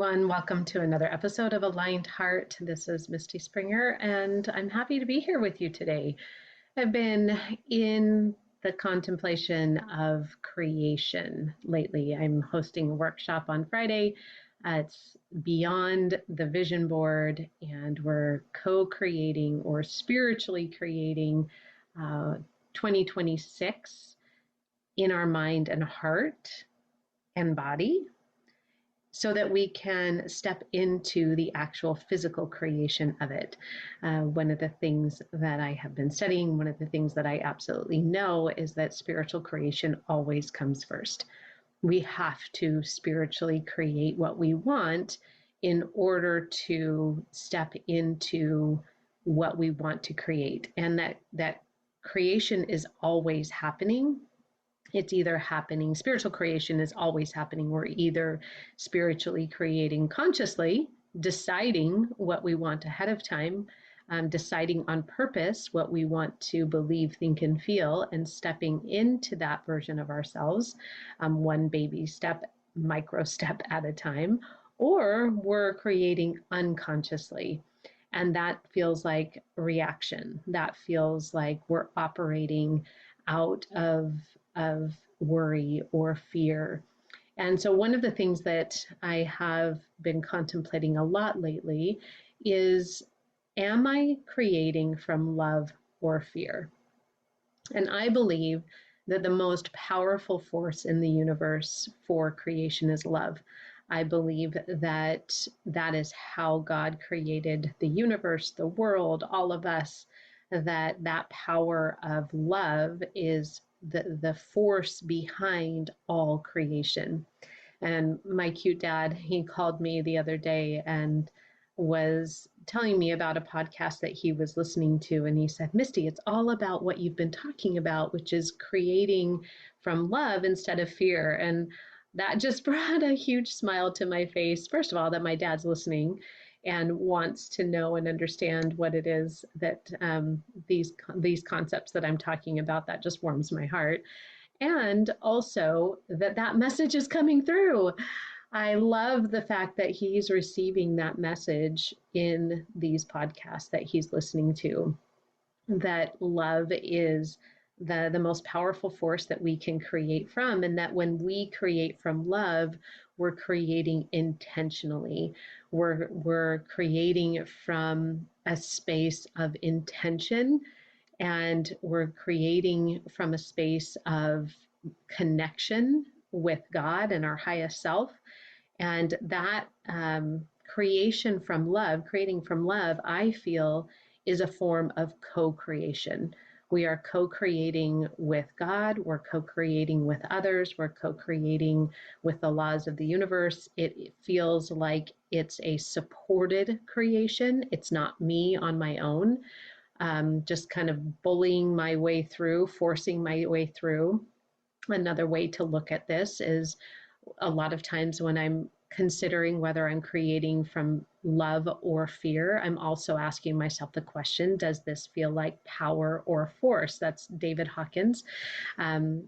everyone. Welcome to another episode of Aligned Heart. This is Misty Springer, and I'm happy to be here with you today. I've been in the contemplation of creation lately. I'm hosting a workshop on Friday. It's Beyond the Vision Board, and we're co-creating or spiritually creating 2026 in our mind and heart and body, so that we can step into the actual physical creation of it. One of the things that I have been studying, one of the things that I absolutely know is that spiritual creation always comes first. We have to spiritually create what we want in order to step into what we want to create. And that creation is always happening. It's either happening, spiritual creation is always happening. We're either spiritually creating consciously, deciding what we want ahead of time, deciding on purpose what we want to believe, think, and feel, and stepping into that version of ourselves, one baby step, micro step at a time, or we're creating unconsciously. And that feels like reaction. That feels like we're operating out of worry or fear. And so one of the things that I have been contemplating a lot lately is, am I creating from love or fear? And I believe that the most powerful force in the universe for creation is love. I believe that that is how God created the universe, the world, all of us, that power of love is the force behind all creation. And my cute dad, he called me the other day and was telling me about a podcast that he was listening to. And he said, Misty, it's all about what you've been talking about, which is creating from love instead of fear. And that just brought a huge smile to my face. First of all, that my dad's listening and wants to know and understand what it is that these concepts that I'm talking about. That just warms my heart. And also that message is coming through. I love the fact that he's receiving that message in these podcasts that he's listening to, that love is the most powerful force that we can create from, and that when we create from love, we're creating intentionally. We're creating from a space of intention, and we're creating from a space of connection with God and our highest self. And that creating from love, I feel, is a form of co-creation. We are co-creating with God, we're co-creating with others, we're co-creating with the laws of the universe. It feels like it's a supported creation. It's not me on my own, just kind of bullying my way through, forcing my way through. Another way to look at this is, a lot of times when I'm considering whether I'm creating from love or fear, I'm also asking myself the question, does this feel like power or force? That's David Hawkins.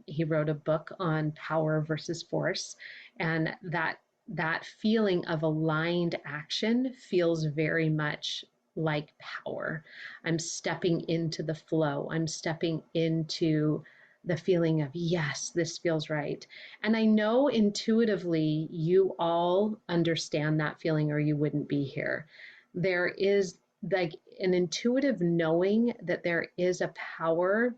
He wrote a book on power versus force. And that feeling of aligned action feels very much like power. I'm stepping into the flow. I'm stepping into the feeling of, yes, this feels right. And I know intuitively you all understand that feeling, or you wouldn't be here. There is like an intuitive knowing that there is a power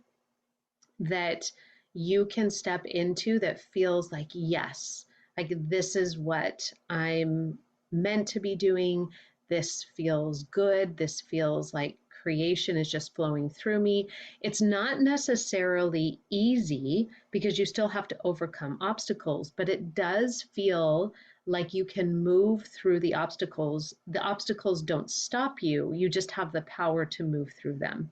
that you can step into that feels like, yes, like this is what I'm meant to be doing. This feels good. This feels like creation is just flowing through me. It's not necessarily easy because you still have to overcome obstacles, but it does feel like you can move through the obstacles. The obstacles don't stop you. You just have the power to move through them.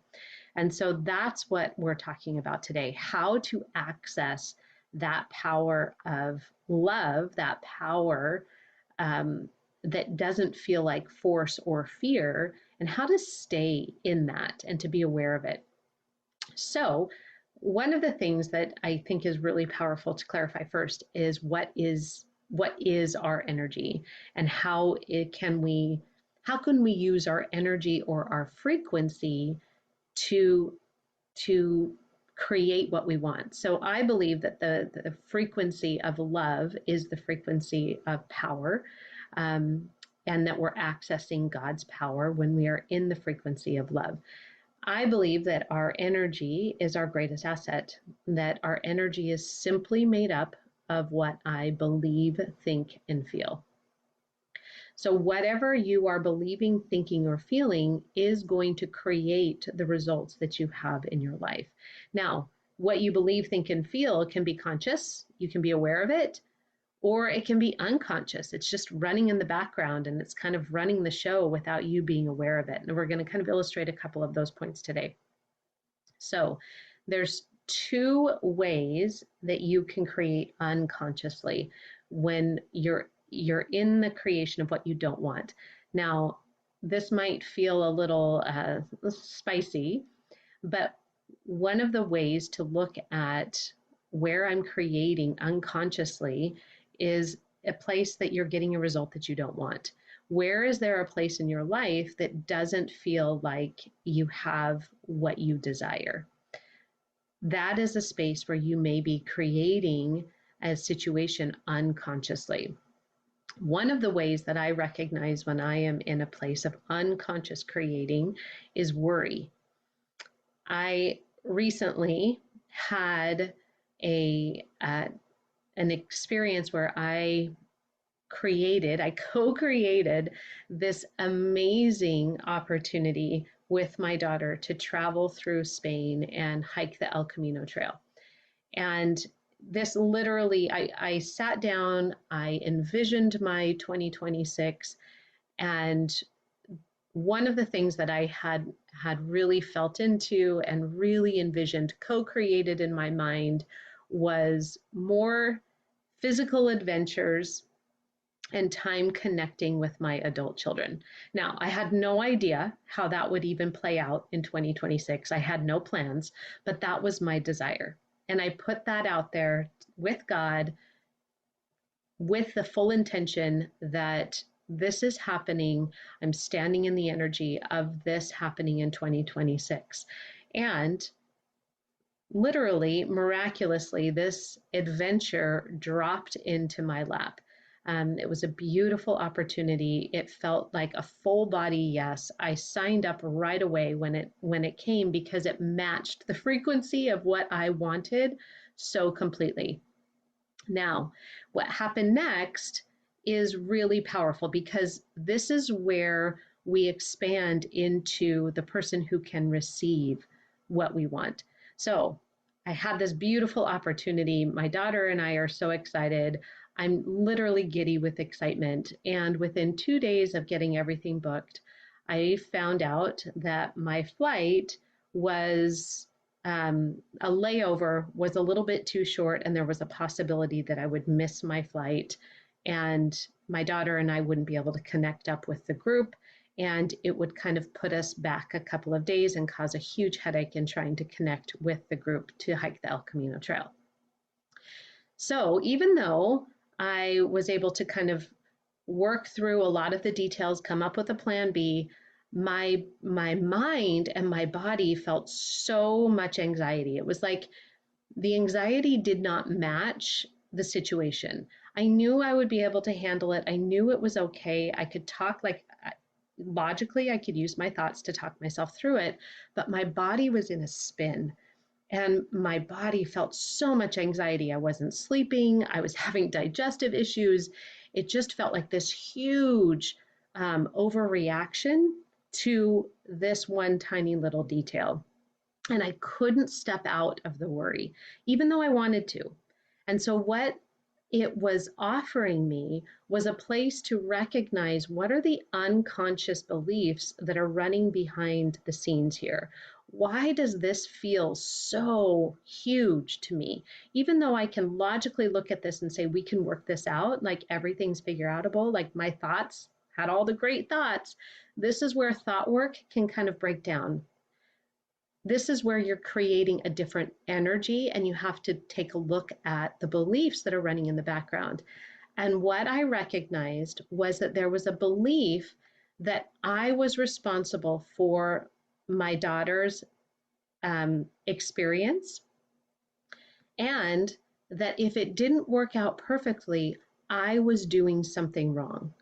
And so that's what we're talking about today, how to access that power of love, that power that doesn't feel like force or fear, and how to stay in that and to be aware of it. So one of the things that I think is really powerful to clarify first is, what is what is our energy, and how can we use our energy or our frequency to to create what we want. So I believe that the frequency of love is the frequency of power, um, and that we're accessing God's power when we are in the frequency of love. I believe that our energy is our greatest asset, that our energy is simply made up of what I believe, think, and feel. So, whatever you are believing, thinking, or feeling is going to create the results that you have in your life. Now, what you believe, think, and feel can be conscious, you can be aware of it, or it can be unconscious. It's just running in the background and it's kind of running the show without you being aware of it. And we're going to kind of illustrate a couple of those points today. So, there's two ways that you can create unconsciously when you're in the creation of what you don't want. Now, this might feel a little spicy, but one of the ways to look at where I'm creating unconsciously is a place that you're getting a result that you don't want. Where is there a place in your life that doesn't feel like you have what you desire? That is a space where you may be creating a situation unconsciously. One of the ways that I recognize when I am in a place of unconscious creating is worry. I recently had an experience where I co-created this amazing opportunity with my daughter to travel through Spain and hike the El Camino Trail. And this literally, I sat down, I envisioned my 2026, and one of the things that I had really felt into and really envisioned, co-created in my mind, was more physical adventures and time connecting with my adult children. Now, I had no idea how that would even play out in 2026. I had no plans, but that was my desire. And I put that out there with God with the full intention that this is happening. I'm standing in the energy of this happening in 2026. And literally, miraculously, this adventure dropped into my lap. It was a beautiful opportunity. It felt like a full body yes. I signed up right away when it came because it matched the frequency of what I wanted so completely. Now, what happened next is really powerful because this is where we expand into the person who can receive what we want. So I had this beautiful opportunity. My daughter and I are so excited. I'm literally giddy with excitement. And within 2 days of getting everything booked, I found out that my flight was a layover was a little bit too short, and there was a possibility that I would miss my flight, and my daughter and I wouldn't be able to connect up with the group, and it would kind of put us back a couple of days and cause a huge headache in trying to connect with the group to hike the El Camino Trail. So even though I was able to kind of work through a lot of the details, come up with a plan B, my mind and my body felt so much anxiety. It was like the anxiety did not match the situation. I knew I would be able to handle it. I knew it was okay. I could talk like logically, I could use my thoughts to talk myself through it, but my body was in a spin. And my body felt so much anxiety. I wasn't sleeping. I was having digestive issues. It just felt like this huge overreaction to this one tiny little detail. And I couldn't step out of the worry, even though I wanted to. And so, what it was offering me was a place to recognize what are the unconscious beliefs that are running behind the scenes here. Why does this feel so huge to me? Even though I can logically look at this and say, we can work this out, like everything's figure outable, like my thoughts had all the great thoughts. This is where thought work can kind of break down. This is where you're creating a different energy, and you have to take a look at the beliefs that are running in the background. And what I recognized was that there was a belief that I was responsible for my daughter's experience, and that if it didn't work out perfectly, I was doing something wrong.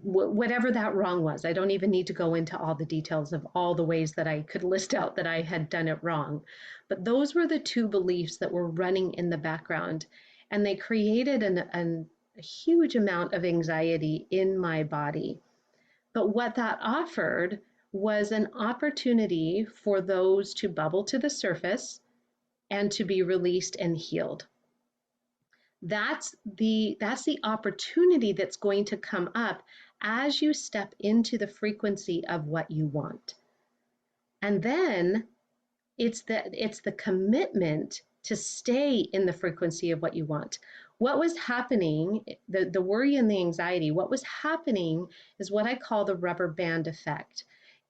Whatever that wrong was. I don't even need to go into all the details of all the ways that I could list out that I had done it wrong. But those were the two beliefs that were running in the background. And they created a huge amount of anxiety in my body. But what that offered was an opportunity for those to bubble to the surface and to be released and healed. That's the opportunity that's going to come up as you step into the frequency of what you want. And then it's the commitment to stay in the frequency of what you want. What was happening, the worry and the anxiety, what was happening is what I call the rubber band effect.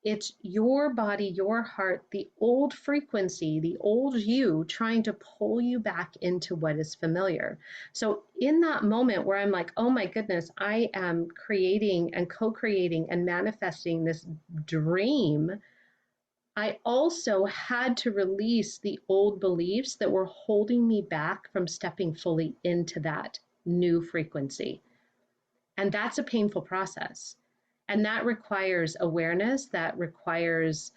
It's your body, your heart, the old frequency, the old you trying to pull you back into what is familiar. So in that moment where I'm like, oh my goodness, I am creating and co-creating and manifesting this dream, I also had to release the old beliefs that were holding me back from stepping fully into that new frequency. And that's a painful process. And that requires awareness, that requires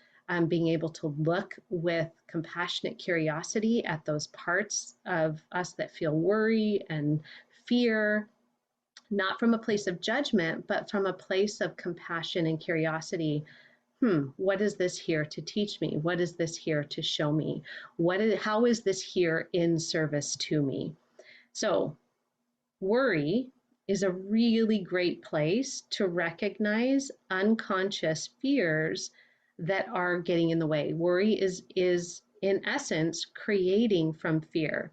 being able to look with compassionate curiosity at those parts of us that feel worry and fear, not from a place of judgment, but from a place of compassion and curiosity. What is this here to teach me? What is this here to show me? How is this here in service to me? So worry is a really great place to recognize unconscious fears that are getting in the way. Worry is in essence creating from fear.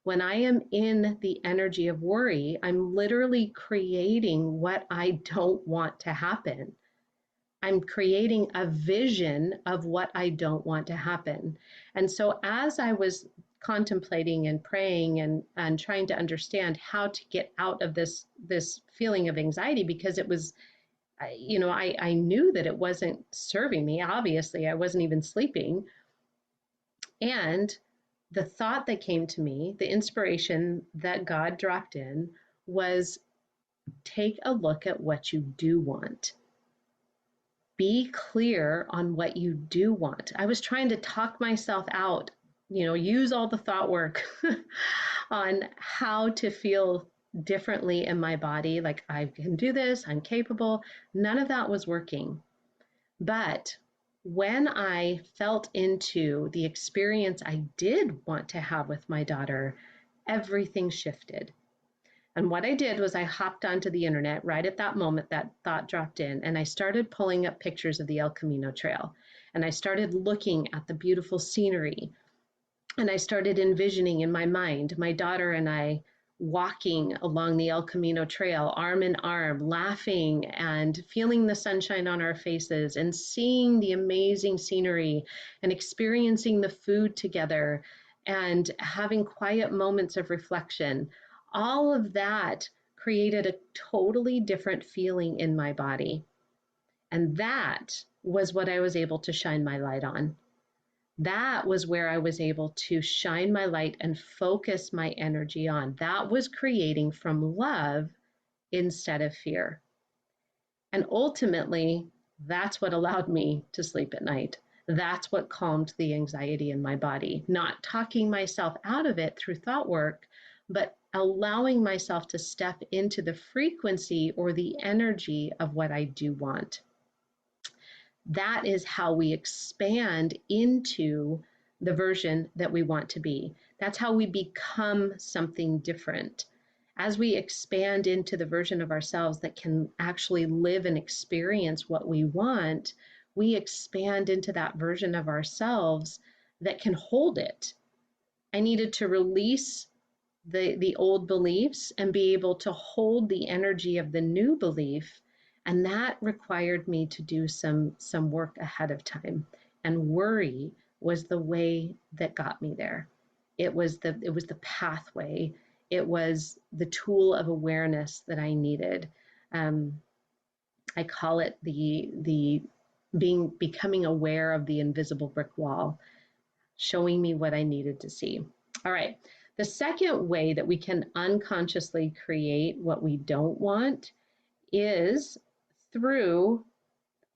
When I am in the energy of worry, I'm literally creating what I don't want to happen. I'm creating a vision of what I don't want to happen. And so as I was contemplating and praying and trying to understand how to get out of this feeling of anxiety, because it was, I knew that it wasn't serving me. Obviously, I wasn't even sleeping. And the thought that came to me, the inspiration that God dropped in was take a look at what you do want. Be clear on what you do want. I was trying to talk myself out, use all the thought work on how to feel differently in my body. Like, I can do this, I'm capable. None of that was working. But when I felt into the experience I did want to have with my daughter, everything shifted. And what I did was I hopped onto the internet right at that moment that thought dropped in, and I started pulling up pictures of the El Camino Trail. And I started looking at the beautiful scenery. And I started envisioning in my mind my daughter and I walking along the El Camino Trail, arm in arm, laughing and feeling the sunshine on our faces and seeing the amazing scenery and experiencing the food together and having quiet moments of reflection. All of that created a totally different feeling in my body. And that was what I was able to shine my light on. That was where I was able to shine my light and focus my energy on. That was creating from love instead of fear. And ultimately, that's what allowed me to sleep at night. That's what calmed the anxiety in my body. Not talking myself out of it through thought work, but allowing myself to step into the frequency or the energy of what I do want. That is how we expand into the version that we want to be. That's how we become something different. As we expand into the version of ourselves that can actually live and experience what we want, we expand into that version of ourselves that can hold it. I needed to release the old beliefs and be able to hold the energy of the new belief. And that required me to do some work ahead of time. And worry was the way that got me there. It was the pathway. it was the tool of awareness that I needed. Um, I call it the becoming aware of the invisible brick wall, showing me what I needed to see. All right. The second way that we can unconsciously create what we don't want is through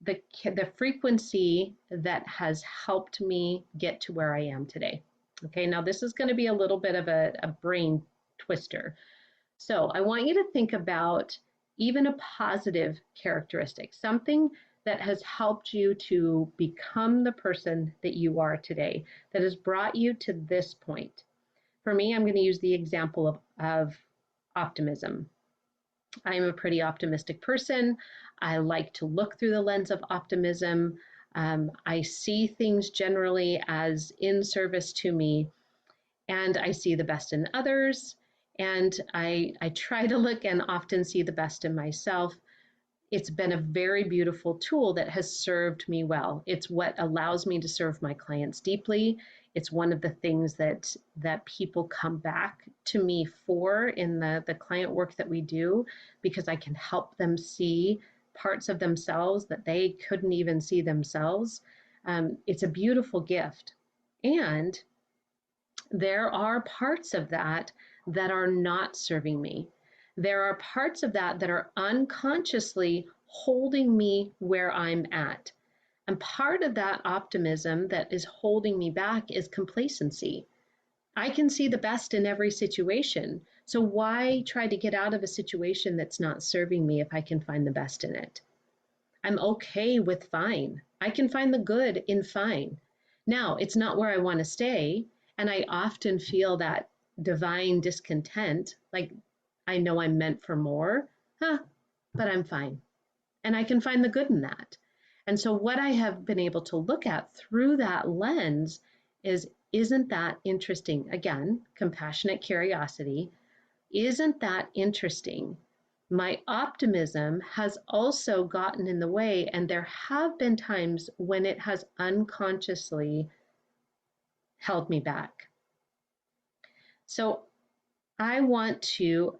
the frequency that has helped me get to where I am today. Okay, now this is going to be a little bit of a brain twister. So I want you to think about even a positive characteristic, something that has helped you to become the person that you are today, that has brought you to this point. For me, I'm going to use the example of optimism. I'm a pretty optimistic person. I like to look through the lens of optimism. I see things generally as in service to me, and I see the best in others. And I try to look and often see the best in myself. It's been a very beautiful tool that has served me well. It's what allows me to serve my clients deeply. It's one of the things that people come back to me for in the client work that we do, because I can help them see parts of themselves that they couldn't even see themselves. It's a beautiful gift. And there are parts of that that are not serving me. There are parts of that that are unconsciously holding me where I'm at. And part of that optimism that is holding me back is complacency. I can see the best in every situation. So why try to get out of a situation that's not serving me if I can find the best in it? I'm okay with fine. I can find the good in fine. Now, it's not where I want to stay. And I often feel that divine discontent, like I know I'm meant for more, but I'm fine. And I can find the good in that. And so, what I have been able to look at through that lens is, isn't that interesting? Again, compassionate curiosity. Isn't that interesting? My optimism has also gotten in the way, and there have been times when it has unconsciously held me back. So I want to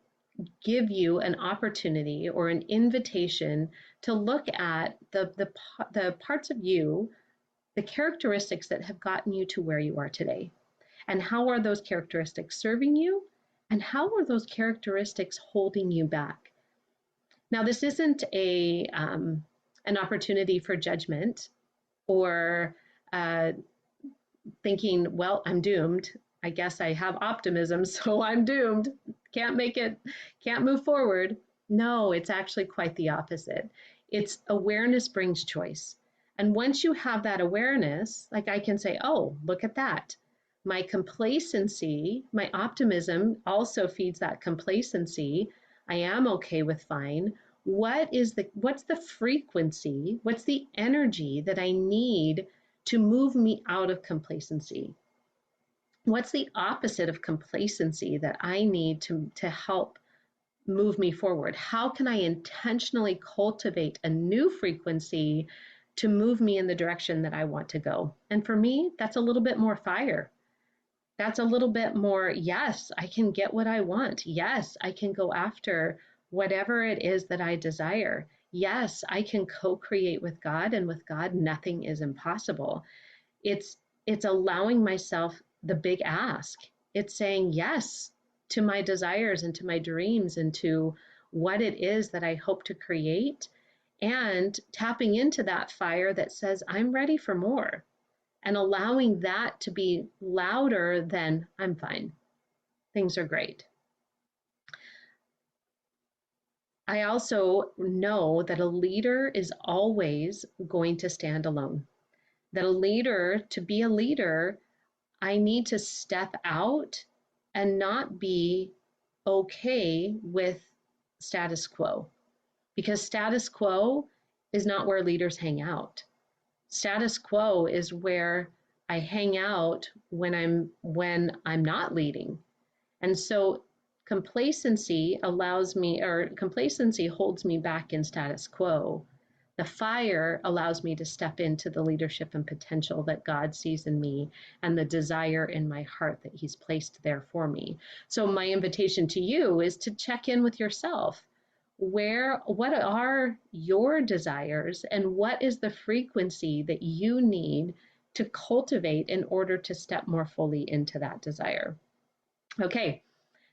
give you an opportunity or an invitation to look at the parts of you, the characteristics that have gotten you to where you are today. And how are those characteristics serving you? And how are those characteristics holding you back? Now, this isn't an opportunity for judgment or thinking, well, I'm doomed. I guess I have optimism, so I'm doomed. Can't move forward. No, it's actually quite the opposite. It's awareness brings choice. And once you have that awareness, like I can say, oh, look at that. My complacency, my optimism also feeds that complacency. I am okay with fine. What's the frequency? What's the energy that I need to move me out of complacency? What's the opposite of complacency that I need to help move me forward? How can I intentionally cultivate a new frequency to move me in the direction that I want to go? And for me, that's a little bit more fire. That's a little bit more, yes, I can get what I want. Yes, I can go after whatever it is that I desire. Yes, I can co-create with God, and with God, nothing is impossible. It's allowing myself the big ask. It's saying yes to my desires and to my dreams and to what it is that I hope to create, and tapping into that fire that says, I'm ready for more, and allowing that to be louder than I'm fine. Things are great. I also know that a leader is always going to stand alone. That to be a leader, I need to step out and not be okay with status quo, because status quo is not where leaders hang out. Status quo is where I hang out when I'm not leading. And so complacency holds me back in status quo. The fire allows me to step into the leadership and potential that God sees in me and the desire in my heart that He's placed there for me. So, my invitation to you is to check in with yourself. What are your desires, and what is the frequency that you need to cultivate in order to step more fully into that desire? Okay,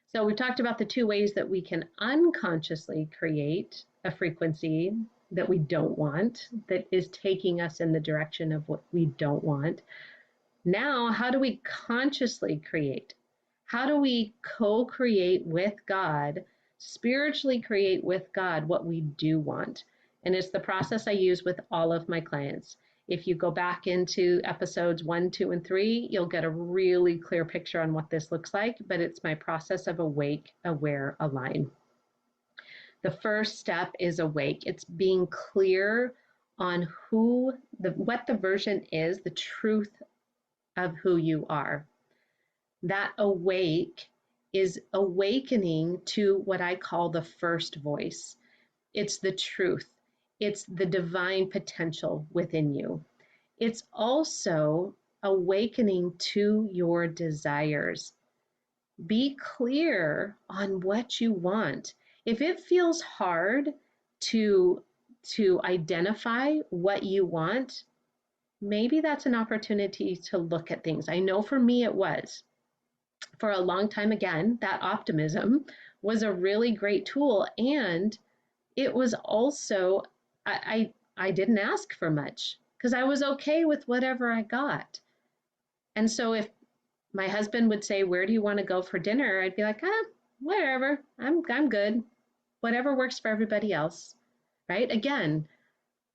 so we talked about the two ways that we can unconsciously create a frequency that we don't want, that is taking us in the direction of what we don't want. Now, how do we consciously create? How do we co-create with God, spiritually create with God what we do want? And it's the process I use with all of my clients. If you go back into episodes 1, 2, and 3, you'll get a really clear picture on what this looks like, but it's my process of awake, aware, align. The first step is awake. It's being clear on what the version is, the truth of who you are. That awake is awakening to what I call the first voice. It's the truth. It's the divine potential within you. It's also awakening to your desires. Be clear on what you want. If it feels hard to identify what you want, maybe that's an opportunity to look at things. I know for me it was. For a long time, again, that optimism was a really great tool. And it was also, I didn't ask for much because I was okay with whatever I got. And so if my husband would say, "Where do you want to go for dinner?" I'd be like, whatever, I'm good. Whatever works for everybody else, right? Again,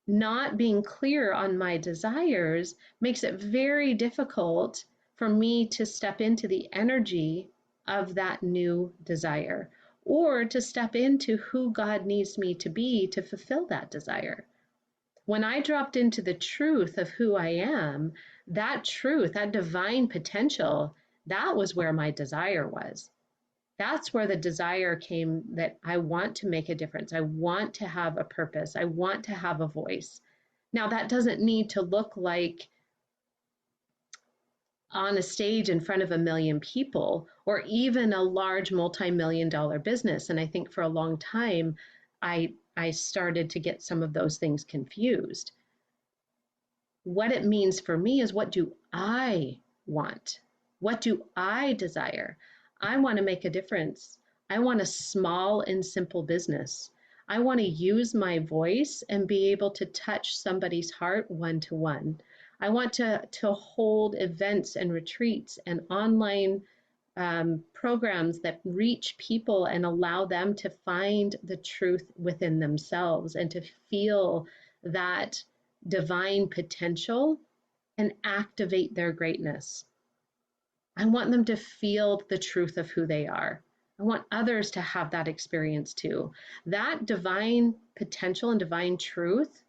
not being clear on my desires makes it very difficult for me to step into the energy of that new desire or to step into who God needs me to be to fulfill that desire. When I dropped into the truth of who I am, that truth, that divine potential, that was where my desire was. That's where the desire came, that I want to make a difference. I want to have a purpose. I want to have a voice. Now, that doesn't need to look like on a stage in front of 1 million people or even a large multi-million-dollar business. And I think for a long time, I started to get some of those things confused. What it means for me is, what do I want? What do I desire? I want to make a difference. I want a small and simple business. I want to use my voice and be able to touch somebody's heart one-to-one. I want to hold events and retreats and online programs that reach people and allow them to find the truth within themselves and to feel that divine potential and activate their greatness. I want them to feel the truth of who they are. I want others to have that experience too. That divine potential and divine truth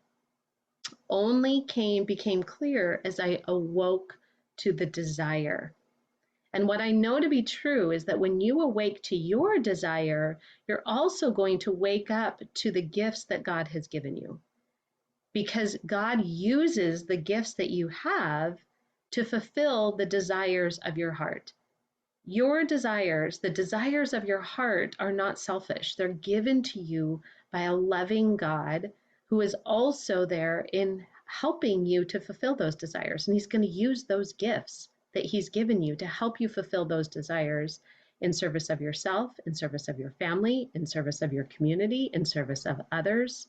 only became clear as I awoke to the desire. And what I know to be true is that when you awake to your desire, you're also going to wake up to the gifts that God has given you. Because God uses the gifts that you have to fulfill the desires of your heart. Your desires, the desires of your heart, are not selfish. They're given to you by a loving God who is also there in helping you to fulfill those desires. And He's going to use those gifts that He's given you to help you fulfill those desires in service of yourself, in service of your family, in service of your community, in service of others.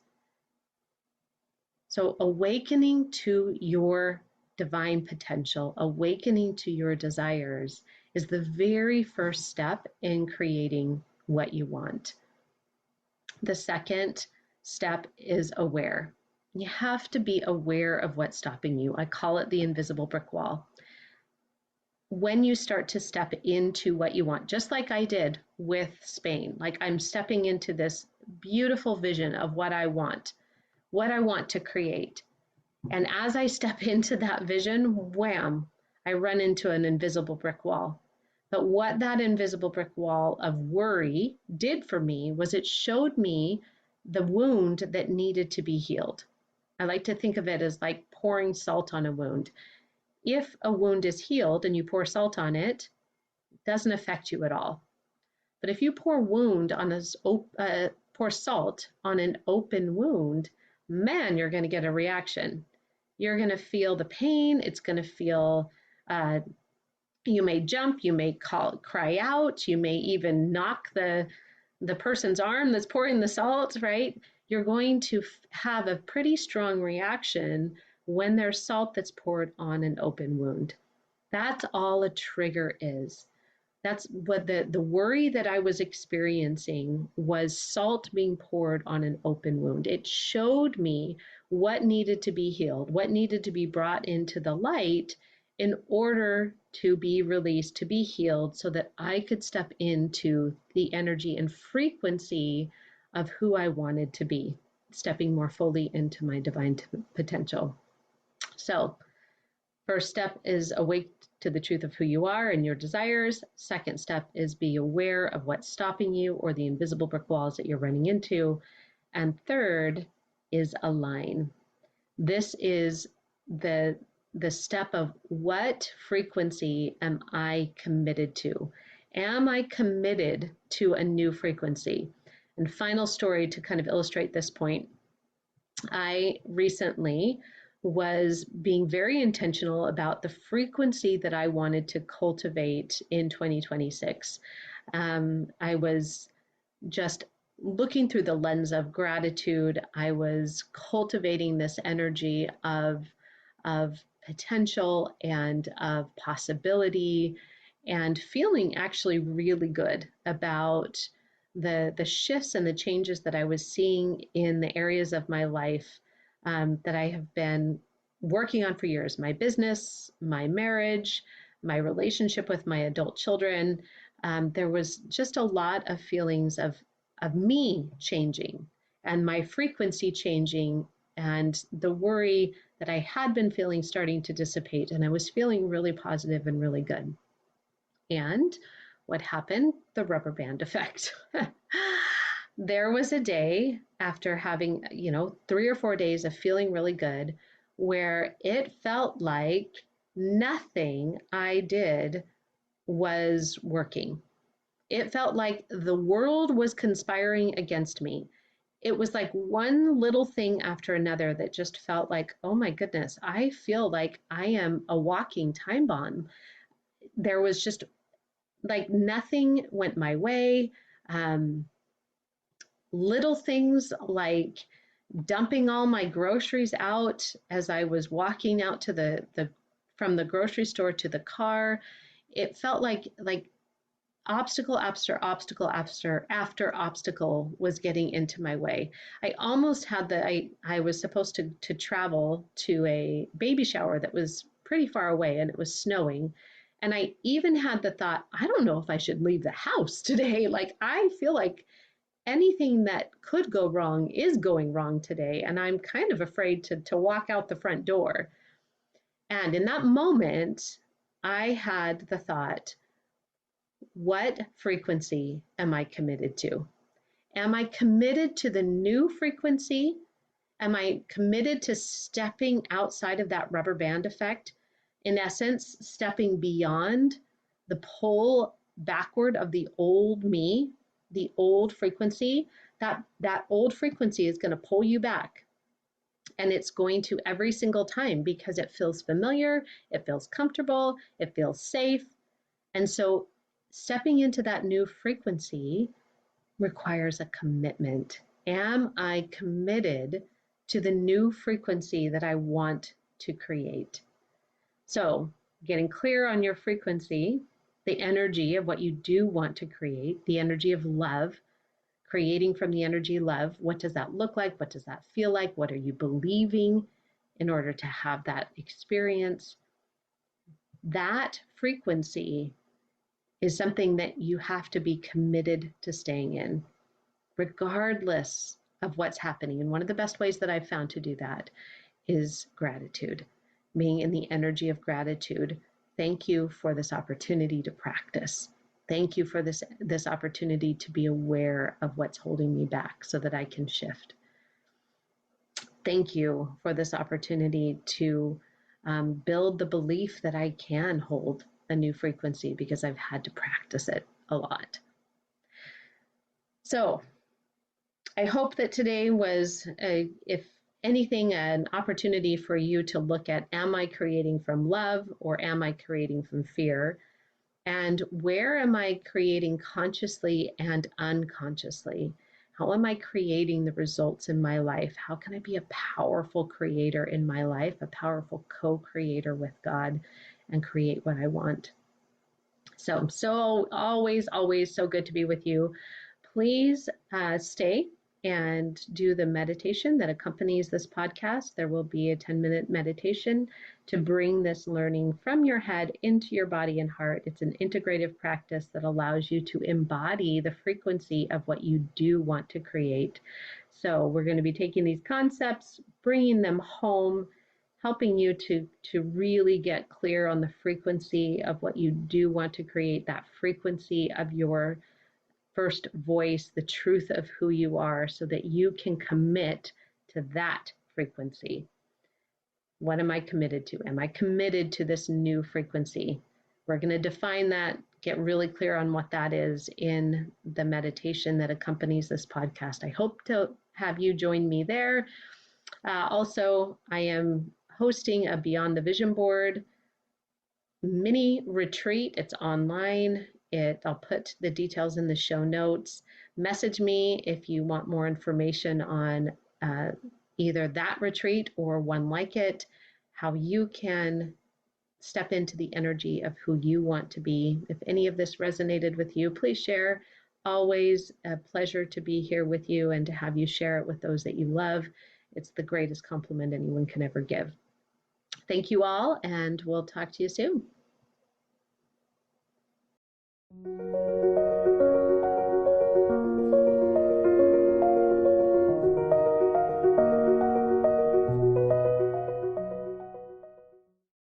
So awakening to your divine potential, awakening to your desires is the very first step in creating what you want. The second step is aware. You have to be aware of what's stopping you. I call it the invisible brick wall. When you start to step into what you want, just like I did with Spain, like I'm stepping into this beautiful vision of what I want to create. And as I step into that vision, wham, I run into an invisible brick wall. But what that invisible brick wall of worry did for me was it showed me the wound that needed to be healed. I like to think of it as like pouring salt on a wound. If a wound is healed and you pour salt on it, it doesn't affect you at all. But if you pour salt on an open wound, man, you're going to get a reaction. You're going to feel the pain. It's going to feel, you may jump, you may cry out, you may even knock the person's arm that's pouring the salt, right? You're going to have a pretty strong reaction when there's salt that's poured on an open wound. That's all a trigger is. That's what the worry that I was experiencing was salt being poured on an open wound. It showed me what needed to be healed, what needed to be brought into the light in order to be released, to be healed, so that I could step into the energy and frequency of who I wanted to be, stepping more fully into my divine potential. So, first step is awake to the truth of who you are and your desires. Second step is be aware of what's stopping you or the invisible brick walls that you're running into. And third is align. This is the step of what frequency am I committed to? Am I committed to a new frequency? And final story to kind of illustrate this point. I recently was being very intentional about the frequency that I wanted to cultivate in 2026. I was just looking through the lens of gratitude. I was cultivating this energy of potential and of possibility, and feeling actually really good about the shifts and the changes that I was seeing in the areas of my life that I have been working on for years. My business, my marriage, my relationship with my adult children. There was just a lot of feelings of me changing and my frequency changing, and the worry that I had been feeling starting to dissipate, and I was feeling really positive and really good. And what happened? The rubber band effect. There was a day after having, 3 or 4 days of feeling really good, where it felt like nothing I did was working. It felt like the world was conspiring against me. It was like one little thing after another that just felt like, oh my goodness, I feel like I am a walking time bomb. There was just like nothing went my way. Little things like dumping all my groceries out as I was walking out to the from the grocery store to the car. It felt like obstacle after obstacle after obstacle was getting into my way. I almost had I was supposed to travel to a baby shower that was pretty far away, and it was snowing. And I even had the thought, I don't know if I should leave the house today. Like, I feel like anything that could go wrong is going wrong today, and I'm kind of afraid to walk out the front door. And in that moment, I had the thought, what frequency am I committed to? Am I committed to the new frequency? Am I committed to stepping outside of that rubber band effect? In essence, stepping beyond the pull backward of the old me, the old frequency. That old frequency is going to pull you back. And it's going to every single time, because it feels familiar, it feels comfortable, it feels safe. And so stepping into that new frequency requires a commitment. Am I committed to the new frequency that I want to create? So, getting clear on your frequency, the energy of what you do want to create, the energy of love, creating from the energy love. What does that look like? What does that feel like? What are you believing in order to have that experience? That frequency is something that you have to be committed to staying in, regardless of what's happening. And one of the best ways that I've found to do that is gratitude, being in the energy of gratitude. Thank you for this opportunity to practice. Thank you for this opportunity to be aware of what's holding me back so that I can shift. thank you for this opportunity to build the belief that I can hold a new frequency because I've had to practice it a lot. So I hope that today was, if anything, an opportunity for you to look at, am I creating from love or am I creating from fear? And where am I creating consciously and unconsciously? How am I creating the results in my life? How can I be a powerful creator in my life, a powerful co-creator with God, and create what I want? So always, always so good to be with you. Please stay and do the meditation that accompanies this podcast. There will be a 10-minute meditation to bring this learning from your head into your body and heart. It's an integrative practice that allows you to embody the frequency of what you do want to create. So we're going to be taking these concepts, bringing them home, helping you to really get clear on the frequency of what you do want to create, that frequency of your first voice, the truth of who you are, so that you can commit to that frequency. What am I committed to? Am I committed to this new frequency? We're going to define that, get really clear on what that is in the meditation that accompanies this podcast. I hope to have you join me there. Also, I am hosting a Beyond the Vision Board mini retreat. It's online. I'll put the details in the show notes. Message me if you want more information on either that retreat or one like it, how you can step into the energy of who you want to be. If any of this resonated with you, please share. Always a pleasure to be here with you and to have you share it with those that you love. It's the greatest compliment anyone can ever give. Thank you all, and we'll talk to you soon.